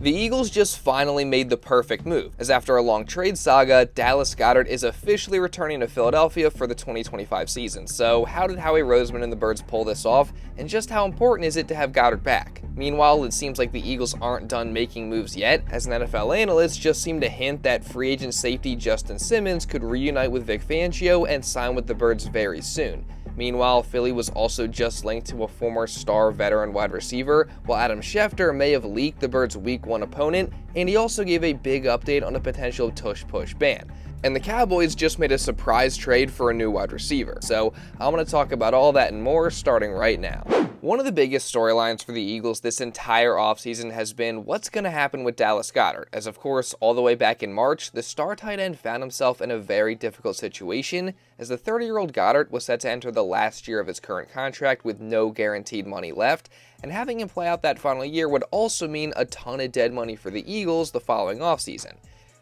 The Eagles just finally made the perfect move, as after a long trade saga, Dallas Goedert is officially returning to Philadelphia for the 2025 season. So how did Howie Roseman and the Birds pull this off, and just how important is it to have Goedert back? Meanwhile, it seems like the Eagles aren't done making moves yet, as an NFL analyst just seemed to hint that free agent safety Justin Simmons could reunite with Vic Fangio and sign with the Birds very soon. Meanwhile, Philly was also just linked to a former star veteran wide receiver, while Adam Schefter may have leaked the Birds' Week 1 opponent, and he also gave a big update on a potential Tush Push Ban. And the Cowboys just made a surprise trade for a new wide receiver. So I'm going to talk about all that and more starting right now. One of the biggest storylines for the Eagles this entire offseason has been what's going to happen with Dallas Goedert, as of course, all the way back in March, the star tight end found himself in a very difficult situation, as the 30-year-old Goedert was set to enter the last year of his current contract with no guaranteed money left, and having him play out that final year would also mean a ton of dead money for the Eagles the following offseason.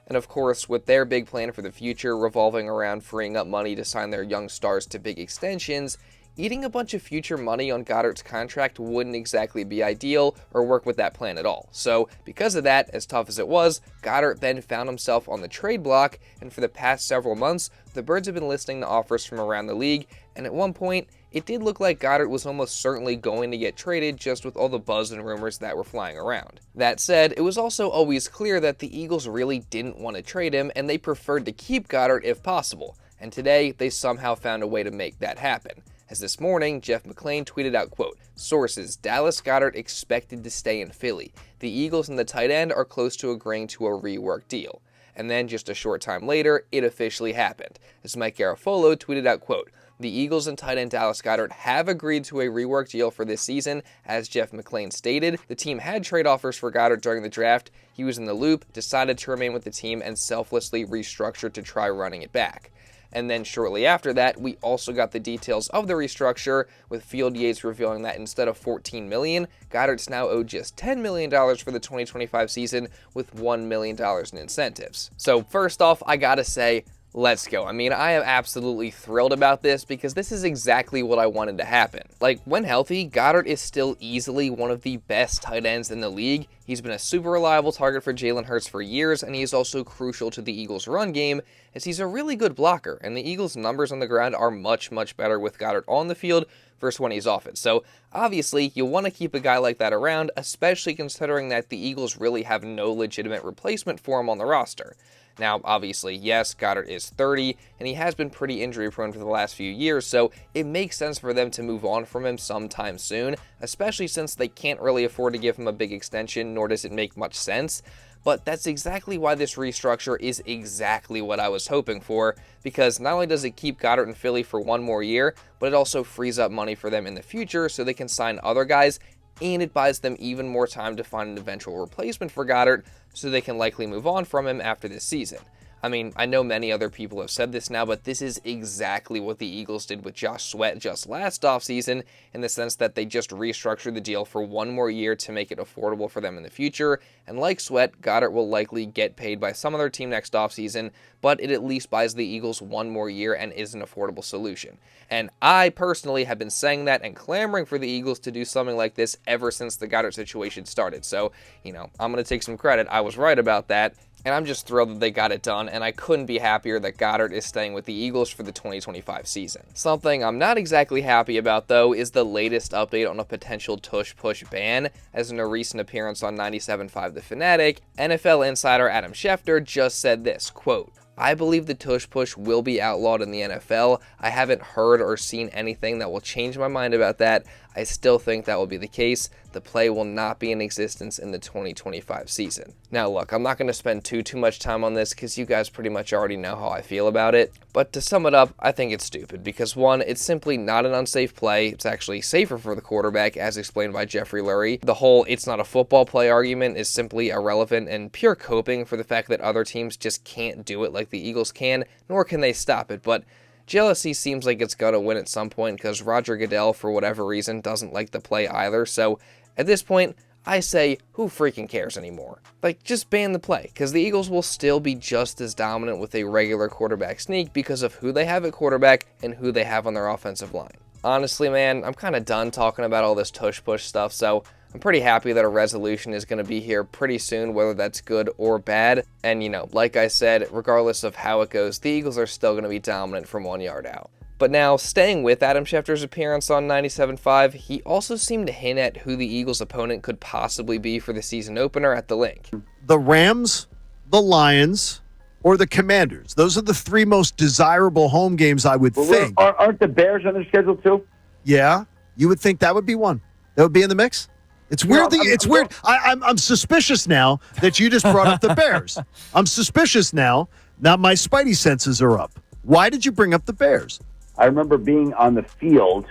And of course, with their big plan for the future revolving around freeing up money to sign their young stars to big extensions, eating a bunch of future money on Goedert's contract wouldn't exactly be ideal or work with that plan at all. So because of that, as tough as it was, Goedert then found himself on the trade block, and for the past several months, the Birds have been listening to offers from around the league, and at one point, it did look like Goedert was almost certainly going to get traded just with all the buzz and rumors that were flying around. That said, it was also always clear that the Eagles really didn't want to trade him, and they preferred to keep Goedert if possible, and today they somehow found a way to make that happen. As this morning, Jeff McClain tweeted out, quote, "Sources, Dallas Goedert expected to stay in Philly. The Eagles and the tight end are close to agreeing to a rework deal." And then just a short time later, it officially happened. As Mike Garafolo tweeted out, quote, "The Eagles and tight end Dallas Goedert have agreed to a rework deal for this season. As Jeff McClain stated, the team had trade offers for Goedert during the draft. He was in the loop, decided to remain with the team, and selflessly restructured to try running it back." And then shortly after that, we also got the details of the restructure, with Field Yates revealing that instead of $14 million, Goedert's now owed just $10 million for the 2025 season, with $1 million in incentives. So first off, I gotta say, let's go. I mean, I am absolutely thrilled about this because this is exactly what I wanted to happen. Like, when healthy, Goedert is still easily one of the best tight ends in the league. He's been a super reliable target for Jalen Hurts for years, and he is also crucial to the Eagles' run game, as he's a really good blocker, and the Eagles' numbers on the ground are much, much better with Goedert on the field versus when he's off it. So, obviously, you want to keep a guy like that around, especially considering that the Eagles really have no legitimate replacement for him on the roster. Now, obviously, yes, Goedert is 30, and he has been pretty injury-prone for the last few years, so it makes sense for them to move on from him sometime soon, especially since they can't really afford to give him a big extension, nor does it make much sense. But that's exactly why this restructure is exactly what I was hoping for, because not only does it keep Goedert in Philly for one more year, but it also frees up money for them in the future so they can sign other guys, and it buys them even more time to find an eventual replacement for Goedert, so they can likely move on from him after this season. I mean, I know many other people have said this now, but this is exactly what the Eagles did with Josh Sweat just last offseason, in the sense that they just restructured the deal for one more year to make it affordable for them in the future, and like Sweat, Goedert will likely get paid by some other team next offseason, but it at least buys the Eagles one more year and is an affordable solution. And I personally have been saying that and clamoring for the Eagles to do something like this ever since the Goedert situation started, so, I'm going to take some credit. I was right about that. And I'm just thrilled that they got it done, and I couldn't be happier that Goedert is staying with the Eagles for the 2025 season. Something I'm not exactly happy about, though, is the latest update on a potential Tush Push Ban. As in a recent appearance on 97.5 The Fanatic, NFL insider Adam Schefter just said this, quote, "I believe the Tush Push will be outlawed in the NFL. I haven't heard or seen anything that will change my mind about that. I still think that will be the case. The play will not be in existence in the 2025 season." Now look, I'm not going to spend too much time on this because you guys pretty much already know how I feel about it. But to sum it up, I think it's stupid because one, it's simply not an unsafe play. It's actually safer for the quarterback, as explained by Jeffrey Lurie. The whole "it's not a football play" argument is simply irrelevant and pure coping for the fact that other teams just can't do it like the Eagles can, nor can they stop it. But jealousy seems like it's going to win at some point because Roger Goodell, for whatever reason, doesn't like the play either. So at this point, I say, who freaking cares anymore? Like, just ban the play, because the Eagles will still be just as dominant with a regular quarterback sneak because of who they have at quarterback and who they have on their offensive line. Honestly, man, I'm kind of done talking about all this tush push stuff, so I'm pretty happy that a resolution is going to be here pretty soon, whether that's good or bad. And, like I said, regardless of how it goes, the Eagles are still going to be dominant from 1 yard out. But now, staying with Adam Schefter's appearance on 97.5, he also seemed to hint at who the Eagles' opponent could possibly be for the season opener at the link. The Rams, the Lions, or the Commanders. Those are the three most desirable home games, I would think. Aren't the Bears on their schedule too? Yeah, you would think that would be one. That would be in the mix. It's weird. Weird. I'm suspicious now that you just brought up the Bears. I'm suspicious now. Now my spidey senses are up. Why did you bring up the Bears? I remember being on the field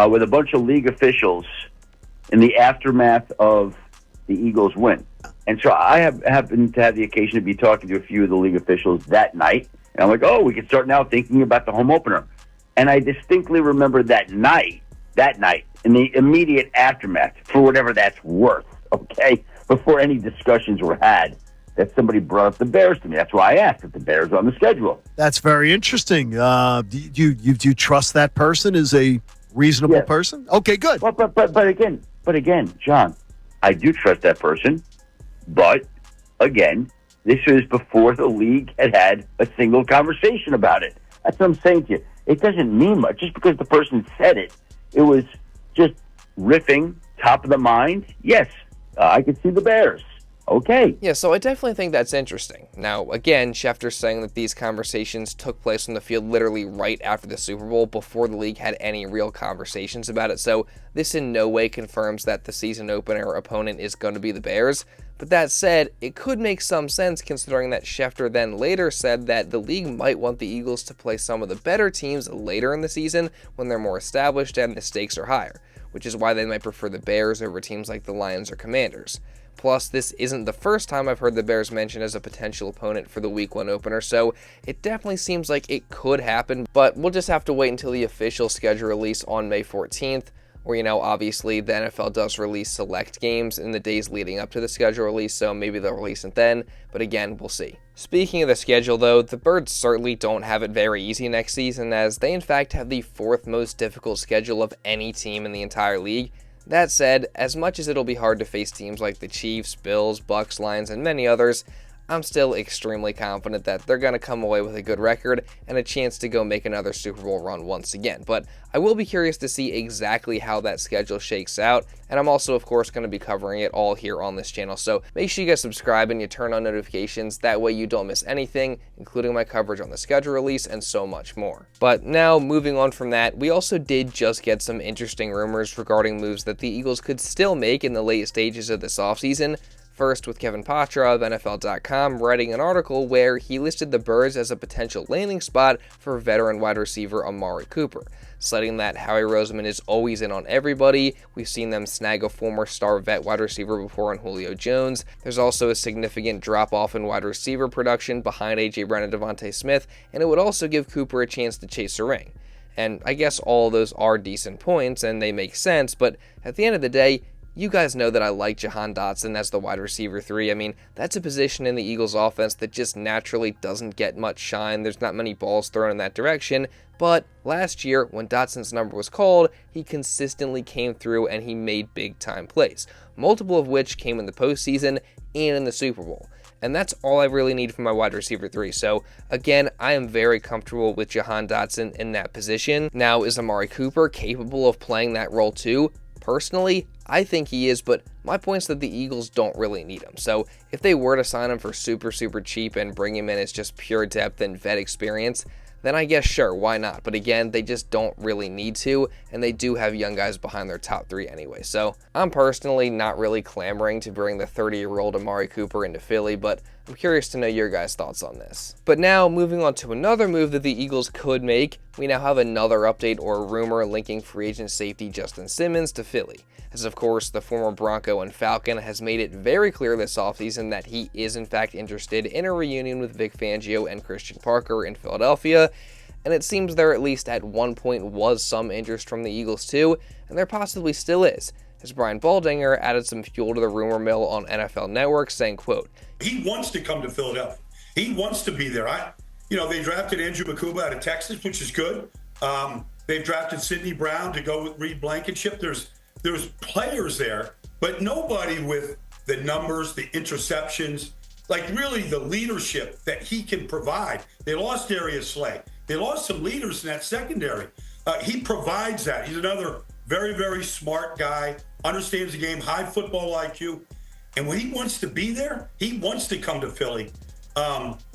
with a bunch of league officials in the aftermath of the Eagles' win. And so I happened to have the occasion to be talking to a few of the league officials that night. And I'm like, oh, we can start now thinking about the home opener. And I distinctly remember that night, in the immediate aftermath, for whatever that's worth, okay, before any discussions were had, that somebody brought up the Bears to me. That's why I asked if the Bears are on the schedule. That's very interesting. Do you trust that person as a reasonable person? Okay, good. But again, John, I do trust that person. But again, this was before the league had a single conversation about it. That's what I'm saying to you. It doesn't mean much just because the person said it. It was just riffing, top of the mind. Yes, I could see the Bears. Okay. Yeah, so I definitely think that's interesting. Now, again, Schefter's saying that these conversations took place on the field literally right after the Super Bowl, before the league had any real conversations about it, so this in no way confirms that the season opener opponent is going to be the Bears. But that said, it could make some sense considering that Schefter then later said that the league might want the Eagles to play some of the better teams later in the season when they're more established and the stakes are higher, which is why they might prefer the Bears over teams like the Lions or Commanders. Plus, this isn't the first time I've heard the Bears mentioned as a potential opponent for the Week 1 opener, so it definitely seems like it could happen, but we'll just have to wait until the official schedule release on May 14th, where, obviously the NFL does release select games in the days leading up to the schedule release, so maybe they'll release it then, but again, we'll see. Speaking of the schedule, though, the Birds certainly don't have it very easy next season, as they in fact have the 4th most difficult schedule of any team in the entire league. That said, as much as it'll be hard to face teams like the Chiefs, Bills, Bucks, Lions, and many others, I'm still extremely confident that they're going to come away with a good record and a chance to go make another Super Bowl run once again. But I will be curious to see exactly how that schedule shakes out, and I'm also, of course, going to be covering it all here on this channel. So make sure you guys subscribe and you turn on notifications. That way you don't miss anything, including my coverage on the schedule release and so much more. But now, moving on from that, we also did just get some interesting rumors regarding moves that the Eagles could still make in the late stages of this offseason. First, with Kevin Patra of NFL.com writing an article where he listed the Birds as a potential landing spot for veteran wide receiver Amari Cooper, citing that Howie Roseman is always in on everybody. We've seen them snag a former star vet wide receiver before in Julio Jones. There's also a significant drop-off in wide receiver production behind A.J. Brown and Devontae Smith, and it would also give Cooper a chance to chase a ring. And I guess all of those are decent points, and they make sense, but at the end of the day, you guys know that I like Jahan Dotson as the wide receiver 3. I mean, that's a position in the Eagles offense that just naturally doesn't get much shine. There's not many balls thrown in that direction. But last year, when Dotson's number was called, he consistently came through and he made big-time plays, multiple of which came in the postseason and in the Super Bowl. And that's all I really need from my wide receiver 3. So, again, I am very comfortable with Jahan Dotson in that position. Now, is Amari Cooper capable of playing that role too? Personally, I think he is, but my point is that the Eagles don't really need him. So if they were to sign him for super cheap and bring him in as just pure depth and vet experience, then I guess sure, why not? But again, they just don't really need to, and they do have young guys behind their top 3 anyway. So I'm personally not really clamoring to bring the 30-year-old Amari Cooper into Philly, but I'm curious to know your guys' thoughts on this. But now, moving on to another move that the Eagles could make, we now have another update or rumor linking free agent safety Justin Simmons to Philly. As of course, the former Bronco and Falcon has made it very clear this offseason that he is in fact interested in a reunion with Vic Fangio and Christian Parker in Philadelphia, and it seems there at least at one point was some interest from the Eagles too, and there possibly still is, as Brian Baldinger added some fuel to the rumor mill on NFL Network, saying, quote, "He wants to come to Philadelphia. He wants to be there. They drafted Andrew Makuba out of Texas, which is good. They've drafted Sidney Brown to go with Reed Blankenship. There's players there but nobody with the numbers, the interceptions, like really the leadership that he can provide. They lost Darius Slay. They lost some leaders in that secondary. He provides that. He's another very, very smart guy, understands the game, high football IQ. And when he wants to be there, he wants to come to Philly.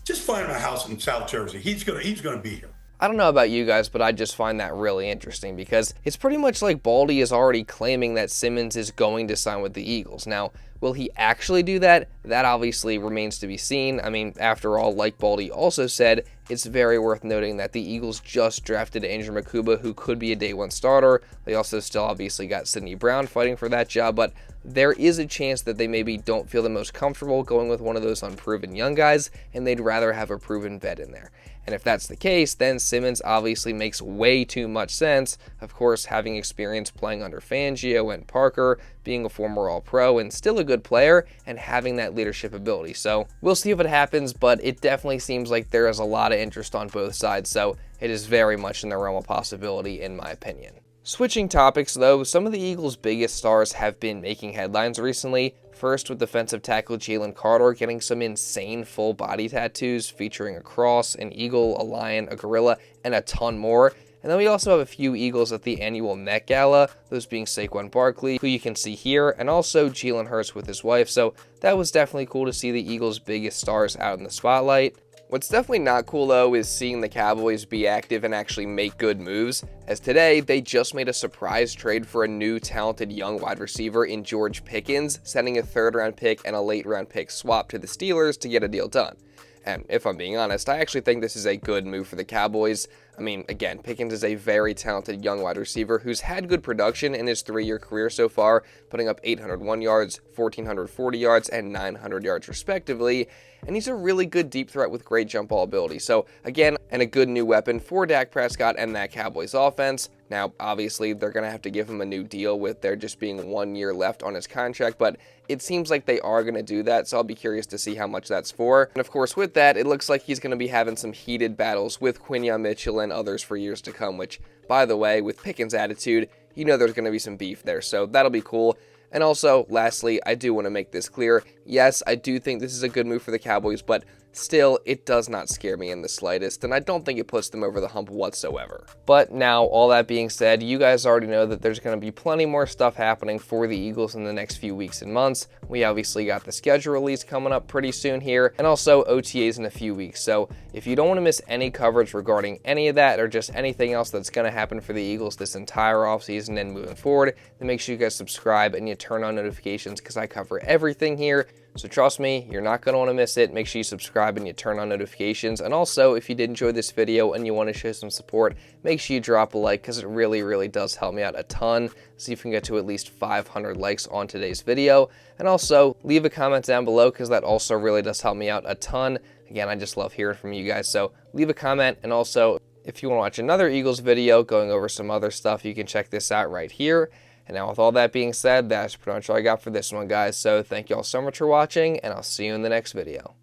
Just find him a house in South Jersey. He's gonna be here. I don't know about you guys, but I just find that really interesting because it's pretty much like Baldy is already claiming that Simmons is going to sign with the Eagles. Now, will he actually do that? That obviously remains to be seen. I mean, after all, like Baldy also said, it's very worth noting that the Eagles just drafted Andrew Makuba, who could be a day one starter. They also still obviously got Sidney Brown fighting for that job, but there is a chance that they maybe don't feel the most comfortable going with one of those unproven young guys, and they'd rather have a proven vet in there. And if that's the case, then Simmons obviously makes way too much sense. Of course, having experience playing under Fangio and Parker, being a former All-Pro and still a good player, and having that leadership ability. So we'll see if it happens, but it definitely seems like there is a lot of interest on both sides, so it is very much in the realm of possibility, in my opinion. Switching topics though, some of the Eagles' biggest stars have been making headlines recently. First with defensive tackle Jalen Carter getting some insane full body tattoos featuring a cross, an eagle, a lion, a gorilla, and a ton more. And then we also have a few Eagles at the annual Met Gala, those being Saquon Barkley, who you can see here, and also Jalen Hurts with his wife, so that was definitely cool to see the Eagles' biggest stars out in the spotlight. What's definitely not cool though is seeing the Cowboys be active and actually make good moves, as today they just made a surprise trade for a new talented young wide receiver in George Pickens, sending a third-round pick and a late-round pick swap to the Steelers to get a deal done. And if I'm being honest, I actually think this is a good move for the Cowboys. I mean, again, Pickens is a very talented young wide receiver who's had good production in his 3-year career so far, putting up 801 yards, 1,440 yards, and 900 yards respectively. And he's a really good deep threat with great jump ball ability. So again, and a good new weapon for Dak Prescott and that Cowboys offense. Now, obviously, they're going to have to give him a new deal with there just being 1 year left on his contract, but it seems like they are going to do that, so I'll be curious to see how much that's for. And of course, with that, it looks like he's going to be having some heated battles with Quinyon Mitchell and others for years to come, which, by the way, with Pickens' attitude, you know there's going to be some beef there, so that'll be cool. And also, lastly, I do want to make this clear. Yes, I do think this is a good move for the Cowboys, but still, it does not scare me in the slightest, and I don't think it puts them over the hump whatsoever. But now, all that being said, you guys already know that there's going to be plenty more stuff happening for the Eagles in the next few weeks and months. We obviously got the schedule release coming up pretty soon here, and also OTAs in a few weeks. So if you don't want to miss any coverage regarding any of that or just anything else that's going to happen for the Eagles this entire offseason and moving forward, then make sure you guys subscribe and you turn on notifications because I cover everything here. So trust me, you're not going to want to miss it. Make sure you subscribe and you turn on notifications. And also, if you did enjoy this video and you want to show some support, make sure you drop a like because it really, really does help me out a ton. See if we can get to at least 500 likes on today's video. And also, leave a comment down below because that also really does help me out a ton. Again, I just love hearing from you guys. So leave a comment. And also, if you want to watch another Eagles video going over some other stuff, you can check this out right here. And now with all that being said, that's pretty much all I got for this one, guys. So thank you all so much for watching, and I'll see you in the next video.